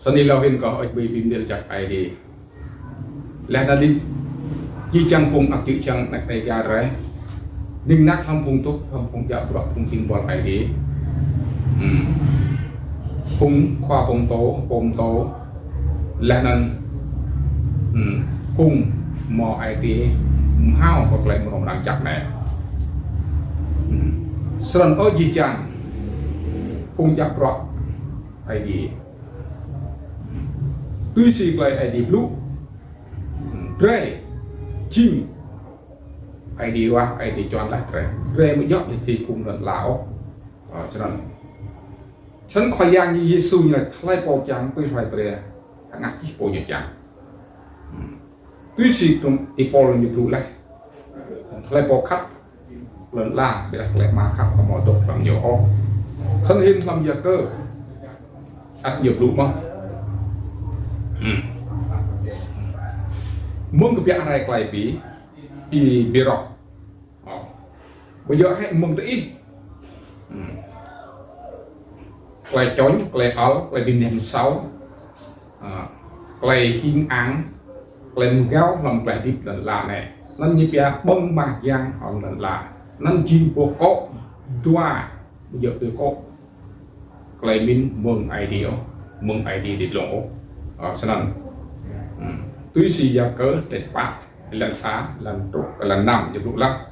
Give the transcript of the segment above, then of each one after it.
sân đi lâu hình có ở bị bìm điều chặt ai đi lẽ là đi chi chăng phùng ạc chữ chăng nạc này ra rồi ninh nát không phùng tốt không phùng chạm bọc phùng tin bọt ai đi phùng khoa phùng tố lẽ là phùng mò ai đi hao hoặc lại một đồng chặt này sân ở chi chăng phùng chạm bọt ai đi tuy gì vậy ai đi blue rê chim ai đi qua ai đi chọn lại rê mới dọn thì cùng là lão cho nênฉันคอยยังยีซูนี่แหละใครโปรจังตัวใครเปรียทั้งอาชีพโปรยจังด้วยสิ่งตรงอีโปรเลยอยู่ดูเลยใครโปรคัดเลินล่าเดี๋ยวใครมาคัดเอาหมอตกหลังเยอะออกฉันเห็นลำยาเกอร์อัดหยบดูมั้งมึงกับยาอะไรไกลปีอีเบรอกbây giờ hãy mừng tới quay chói quay áo quay bình đèn sáu quay hiên án quay gáo làm quay tiếp lần là này nó như bia bông mà giang họ lần là nó chim bộ cốt tua bây giờ từ cốt quay min mừng ID để lỗ cho nên tuy gì giờ cỡ để bắt lần sáng lần trục lần nằm như lúc lắc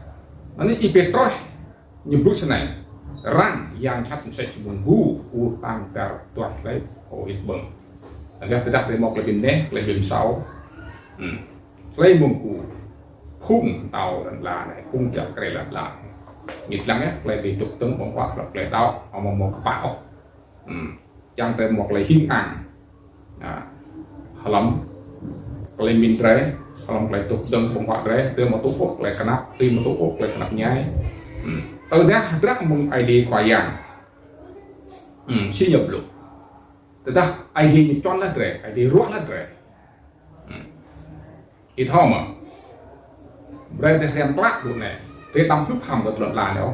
anh ấy ipet rồi như lúc này răng yang chắc sẽ chỉ muốn gu tăng cả toàn lấy hồ ít bẩn anh ta đặt lên một cái bình nét lên bình sáu lấy mông cụ khung tàu là này khung chặt cái là nhịp lắm á lại bị tục tấn bóng quạt lại đó ở một cái bão chẳng trên một lấy hiên ăn lắm lấy min rễ lòng lại tục tấn bóng quạt rễ đưa một túp ốc lại cả nắp tìm một túp ốc lại cả nắp nhái ở đó rất mong ID qua dạng xin nhập lực từ đó ID như chọn là rễ ID ruột là rễ ít thôi mà đây thì xem plak được này cái tâm hấp hầm được là đó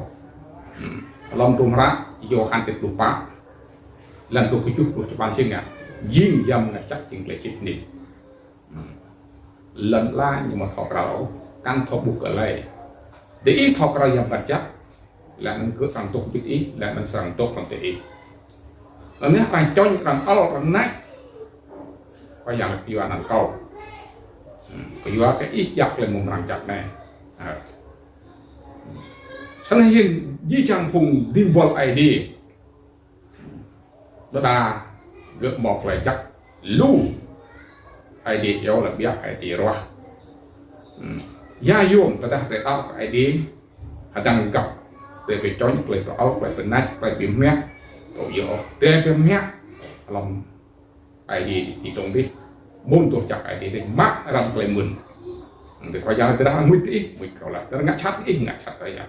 lòng trung rác vô khăn tiệt lupa lần tôi cái chút của cho bạn xem nè riêng dầm là chắc chắn là chết nị lần la nhưng mà thọ rau căn thọ buộc ở đây để ít thọ rau dầm vật chất là mình cứ sang tốt biết ít là mình sang tốt còn ít ở nếu bạn cho những rằng alo rằng nát coi dạng là điều ăn câu cái do cái ít giặc lên một rằng chặt này sân hiền di trang phùng tin bol ID đó là gợi một lại chắc lu ID yếu là biết ID rồi gia dụng ta đã để tao cái ID đang gặp để phải cho những lời đó phảiเป็นนัดphải bị mét tổ yếu để bị mét lòng ID thì trong đi môn tổ chức ID thì mắc làm cái mượn để coi ra ta đang nguy kỹ nguy cầu là ta ngắt chặt đấy à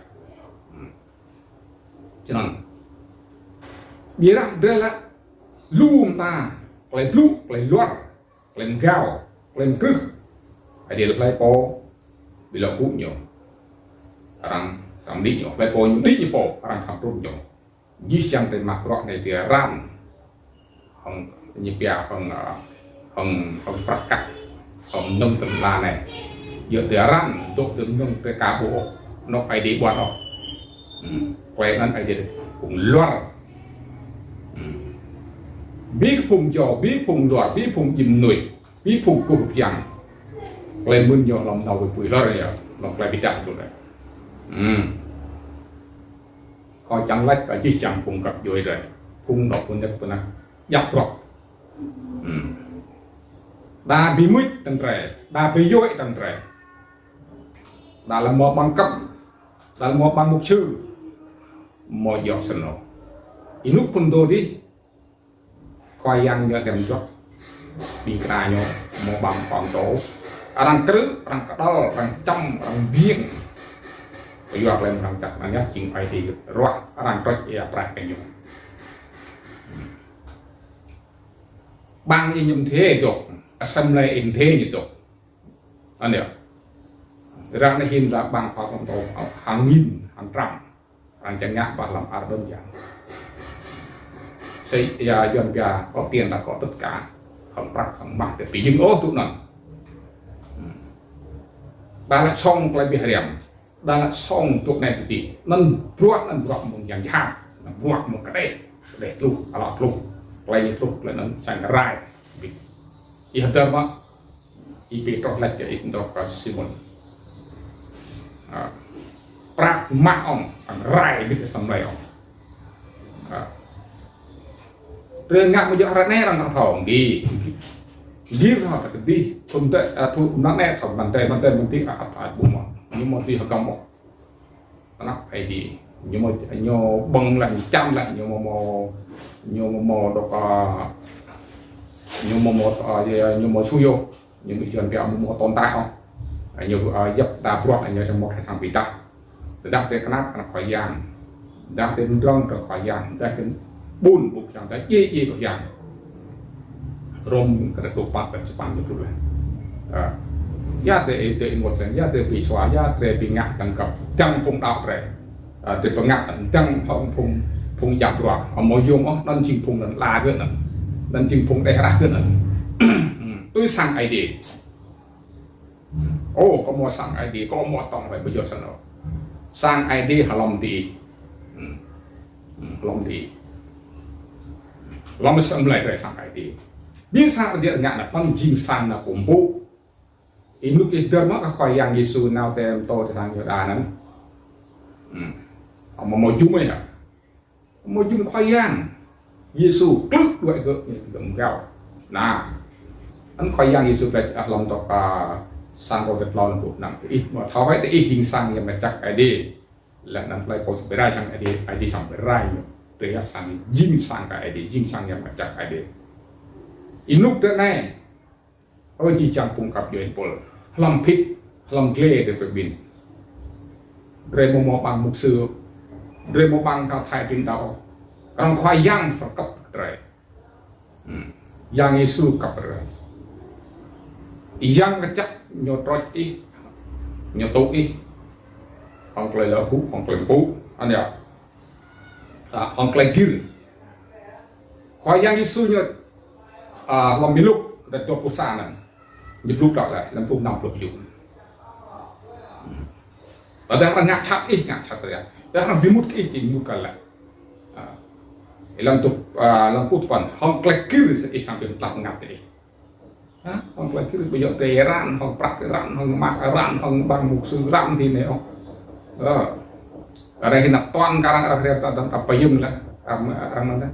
cho nên bây giờ đây là luôn ta lấy blue lấy loạn lấy gạo lấy cứ phải để lấy po bị lậu cũ nhiều rằng sắm đi nhiều lấy po những đi như po rằng thằng trung nhiều di chẳng để mặc gọn này thì ram không như bia không phát cắt không nông tầm la này giờ thì ram tốt từ nông tới cá bộ nó phải đi bọn nó quay ngân ai đi cùng loạn biết phùng trò biết phùng đoạt biết phùng dìm nổi biết phùng cục rằng lên mưa nhỏ lòng đầu với lo rồi lòng lại bị chặt rồi đấy coi chẳng lách cả chỉ chẳng phùng cặp rồi phùng đỏ phùng nhất phùng này giáp rồi đa bị mũi tận rẻ đa bị dối tận rẻ đa là một bằng cấp đa là một bằng mục sư một giọt sân nổ lúc phun đồ đi coi yang nhớ đem chót đi ra nhau một bằng khoảng tổ đang cứ đang đó đang trăm đang viên bây giờ lên đang chặt đang nhát chuyện phải thì rót đang trót chia phải cái nhau bằng như thế được xem lại in thế như được anh hiểu rằng này hiện là bằng khoảng tổ hàng nghìn hàng trăm hàng trăm ngàn và làm ăn đơn giản xây dọn nhà có tiền là có tất cả không bắt không bắt để bị dừng ô tụ nọ đã là xong lại bị hẻm đã là xong tụ này thì nên buat mộtอย่างยากbuat một cái đấy để lu alot lu lại như lu lại nó chẳng rai bị ý tưởng mà ý bị trọc lại cái ý tưởng của Simon prak mak ông chẳng rai bị cái sầm này ôngเรื่องงานมันเยอะระแน่รังทองดีเขาแต่ดีคนเตะทุกนักแน่ของบันเตบันที่อาจบุ้มยิ่งมันที่เขากำบอกนักไอดียิ่งมันโยบังlạiจำlạiโยมดอกโยมช่วยโยยิ่งมีจนไปเอาโมตอนตายเอาโยยับตาพรวดโยจะหมดทางปีตาแต่ดักเด็กนักขอยางดักเด็กร้องขอยางได้ถึงบุญบุกอย่างแต่ยี่ก็อย่างรมกระตุกปัดเป็นสปันอยู่ด้วยญาติเตะหมดเลยญาติปีชวาญาติปีงักตั้งกับจังพงดาวเลยเตะปีงักจังพงยับตัวเอาโมยงอ๋อนั่นจริงพงนั่นลาเรื่องนั่นจริงพงได้รักเรื่องนั้นสั่งไอเดียโอ้ก็มัวสั่งไอเดียก็มัวต้องไปประโยชน์สนุกสร้างไอเดียลมดีลมดีเราไม่สนใจแต่สั่งไอเดียบินสั่งเดียร์งานนั้นมันยิงสั่งนะผมปุ๊บอินุกิเดิมก็คอยยังยิสูนาวเต็มโตทางยูดานั้นเอามายุ่งไหมครับมายุ่งคอยยังยิสูกลึกด้วยก็อย่างเก่านะอันคอยยังยิสูไปลองต่อสั่งโปรเจกต์เราปุ๊บนั่งอีกมาเท่าให้แต่อีกยิงสั่งยังมาจักไอเดียและนั้นไปโปรเจกต์ไปได้ช่างไอเดียสั่งไปได้ระยะสั่งยิงสั่งกับไอเดียยิงสั่งยังมาจากไอเดียอินุกเตอร์แน่เอาจีจังปุ่งกับยูเอ็นโพลลำพิษลำเกล้เดือดบินเรโมโมบังมุกซื้อเรโมบังเขาไทยกินดาวกำลังควายย่างสกับอะไรย่างยิสูกับอะไรย่างกระจักโยตรอยอีโยตุอีของเกลือปุ๊ของเกลือปุ๊อันเดียวของเกลือกินควายย่างยิสูโยลำมีลูกแต่ตัวผู้สร้างนั่นยิบลูกต่อเลยลำพูนำปลุกอยู่แต่ถ้างัดชัดอีกงัดชัดเลยแต่ถ้าบิมุดอีกจริงมุกันแหละลำพูดก่อนของเกลือกินอีกสามเป็นหลักงัดเลยของเกลือกินประโยชน์เตะร้านของปลักร้านของมักร้านของบางมุกซื้อร้านที่ไหนอ๋ออะไรที่นับต้อนการอะไรต่างๆไปยุ่งแล้วอะไรมันนะ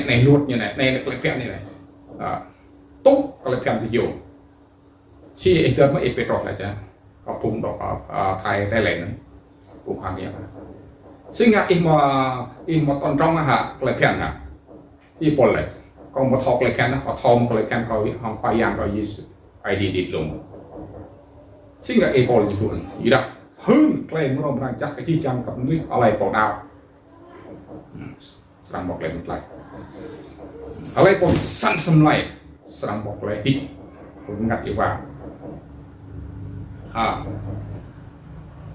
ในลวดอย่างไรในกระเพียนนี่แหละตุ๊กกระเพียนที่อยู่ชี้ไอเดิมไม่เอเปตรอกเลยจ้ะก็พุ่งต่อไทยได้เลยนั้นปุ่มความนี้นะซึ่งอีกมาตอนจ้องนะฮะกระเพียนนะที่ปนเลยก็มาทอกระเพียนนะพอทอมกระเพียนเขาห้องควายยางเขายิสไอดีดิดลงซึ่งไอปนอยู่ทุนอยู่ละฮึ่งใกล้เมื่อเราพลังจักไอที่จำกับนึกอะไรปอดาวสร้างบอกเลยมันไกลอะไรพวกสั้นสมัยสร้างบอกเลยที่ผมงัดอยู่ว่า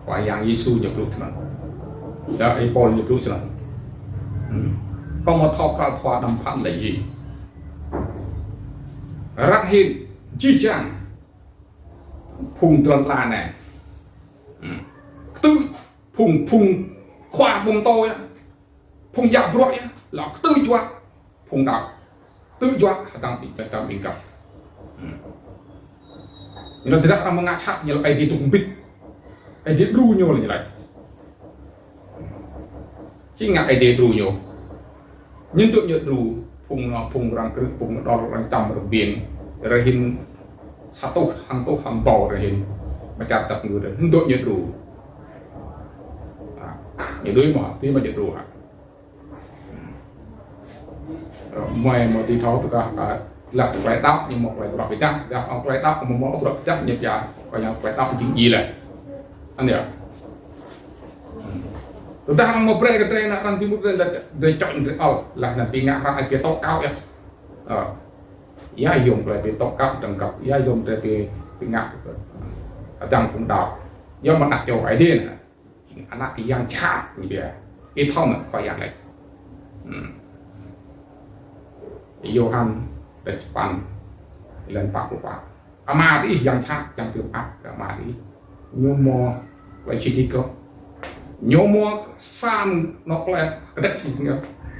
ควายยางยิสูหยุดลุกนั้นแล้วไอ้ปอนหยุดลุกนั้นก็มาทอพระทวารดำพันเลยยี่รักเห็นจีจังพุ่งตรนลาแน่ตื้อพุ่งขวาบุงโตยพุ่งยาวร้อยหลอกตื้อจั่วพุ่งดาวตื้อจั่วตั้งปีกับเราtidak akan mengacak nyel ID itu kumpit ID dulu nyol nyelai chính ID dulu nyol nyentuk nyot dulu phung orang kerut phung dol orang tam berbieng rehin satu hang bau rehin macam tak ngurus nyentuk nyot dulu nyot dulu mah tu macam dulu mai mau ti thau tu kah là quay tóc nhưng một quay đọc bị cắt, ông quay tóc một món đọc chắc nhập trả, còn nhau quay tóc chuyện gì lại, anh hiểu? Chúng ta một cái tren là đang tìm một để chọn cái là bị ngã ra cái tóc cao vậy, giá dùng lại bị tóc cao trần cọc, giá dùng lại bị ngã, đang cũng đào, do mà đặt cho cái đi này, anh đặt cái giang chát như vậy, cái thông này quay lại, Johan dari Jepang lên Pak Lupa ama đi yang chak yang tiêu áp ama đi nyomo lại chỉ đi cơ nyomo san nó lại cái đất gì nữa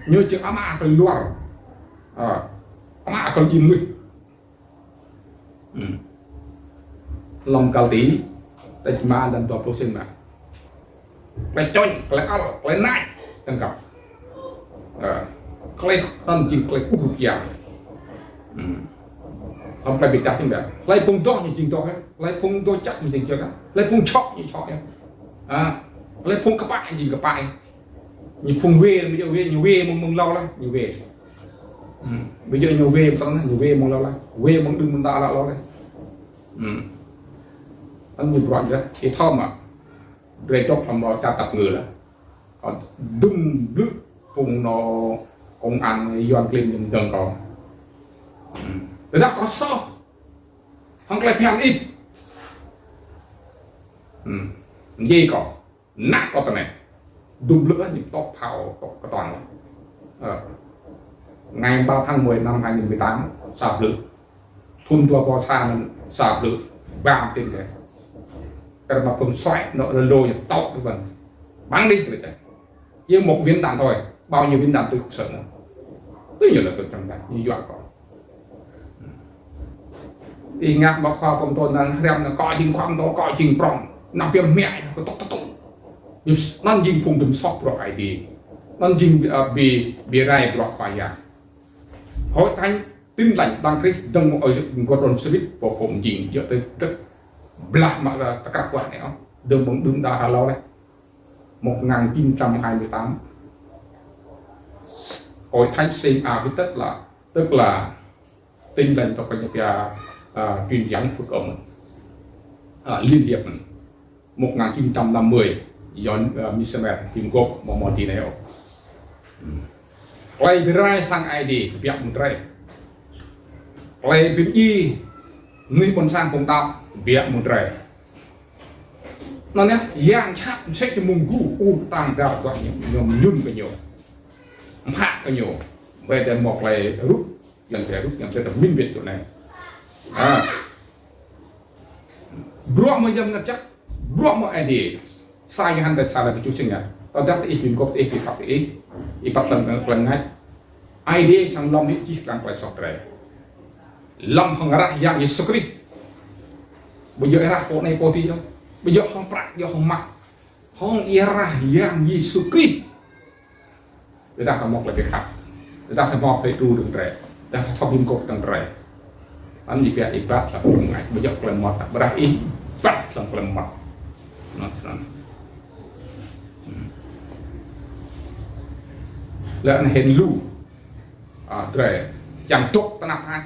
như chữ ama cái luar ama còn gì nữa lòng cao tí tại mà dan tua prosen mà lại choi lại al lại nai tăng cặp lại tan chinh lại cú kia không phải bị đặt như vậy lấy phun to như chinh to hết lấy phun to chắc như tình chưa đó lấy phun chọc như chọc em lấy phun các bạn gì các bạn như phun về bây giờ về nhiều về mong lâu lắm nhiều về bây giờ nhiều về xong nhiều về mong lâu lắm về mong đừng đa lâu đấy anh nhìn rõ chưa cái thom à rồi chọc làm nó cha tập người là còn đừng lướt phun nó ông ăn doan lên đừng đừng còn người ta có sao không lại phèn ít gì có nát có tầm này đun lửa những tóc thảo tóc cái toàn ngày 3 tháng 10 năm 2018 sạp lửa thun tua bò xa sạp lửa bám trên đấy cái mà phần xoáy nó lôi những tóc cái phần bắn đi rồi chạy chỉ một viên đạn thôi bao nhiêu viên đạn tôi không sợ nữa tôi nhớ là tôi trong này như dọa có thì ngạc bác khoa công tôn là đem là coi trình khoang đó coi trình prong nằm viêm mẹ có tóc nhưng nó dinh phùng đừng sọc rồi ai đi nó dinh bị rai rồi khoa ya hỏi thanh tin lạnh đang thấy đang ở một con xe buýt củaผมdinh giữa tới rất bla mà là tất cả quan này không đừng đa hà lâu đấy 1928 hội thánh sinh với tức là tin lành cho cái truyền dẫn phước ông liên hiệp 1950 do Missionary Team Group Montineo quay về sang ID việc một rai quay về gì người còn sang công tạo việc một rai nó nhá yang chắc sẽ cho mùng gu tăng đạo gọi nhiều nhung cái nhiều hạ cái nhiều về để một này rút yang sẽ được minh việt chỗ này bro mà dâm chắc bro mà ID sai cái hành động sai là cái chút chừng à tao đáp ý kiến của ý pháp ý bắt lần này ID sang lòng chỉ đang quay sọt rồi lòng hàng ra yang Yesus Christ bây giờ ra bộ này bộ gì đâu bây giờ không prak giờ không mặc không era yang Yesus Christ người ta không mọc lại cái khác người ta phải mọc phải đu đường rẻ người ta phải thao biên cột đường rẻ anh đi về ibadat là không ngại bây giờ làm mọt berarti ibadat là làm mọt nó là anh hiện lu rẻ chẳng tốt ta nạp hai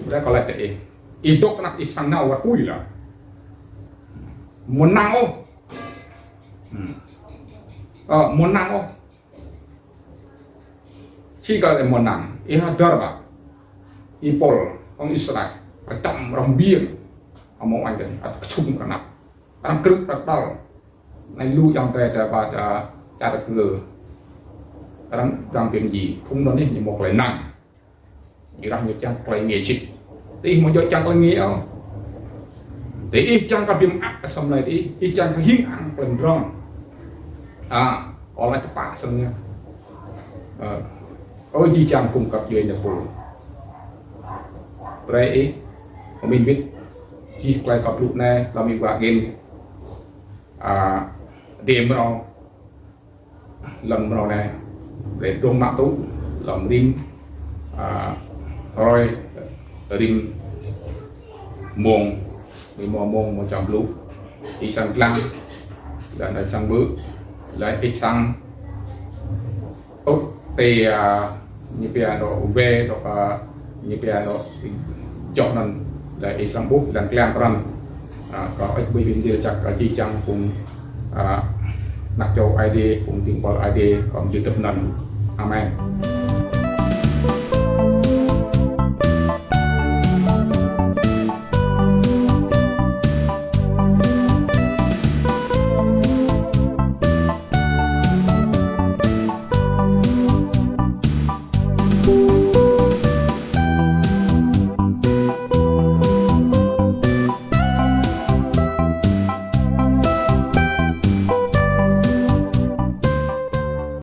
đây có lại tệ itu kena isang na wa pui lah menang menang jika ada menang ia darba ipol orang Israel percam rambian among anh kan chung kenap orang keruk batal này lu yang tè pada cara ngờ orang đang tìm gì không nói như một lời năng như rằng như trang play nghệ sĩ thì một giờ chẳng có nghĩa không thì chẳng có viêm áp xong này thì chẳng có hiến ăn lần rong còn lại các bạn xong nha ôi gì chẳng cung cấp dưới nhà phụ đây mình biết chỉ lại gặp lúc này là mình vào game điểm nào lần nào này để đông mạng tốt lòng đinh rồi ring mông mông một trăm lú isang lang dan isang bự lại isang tốt tê như piano về đó như piano chọn lần lại isang bút dan klan run có ít bây giờ chắc là chỉ chăng cùng nạp cho ID cùng tiền bảo ID còn YouTube nền amen.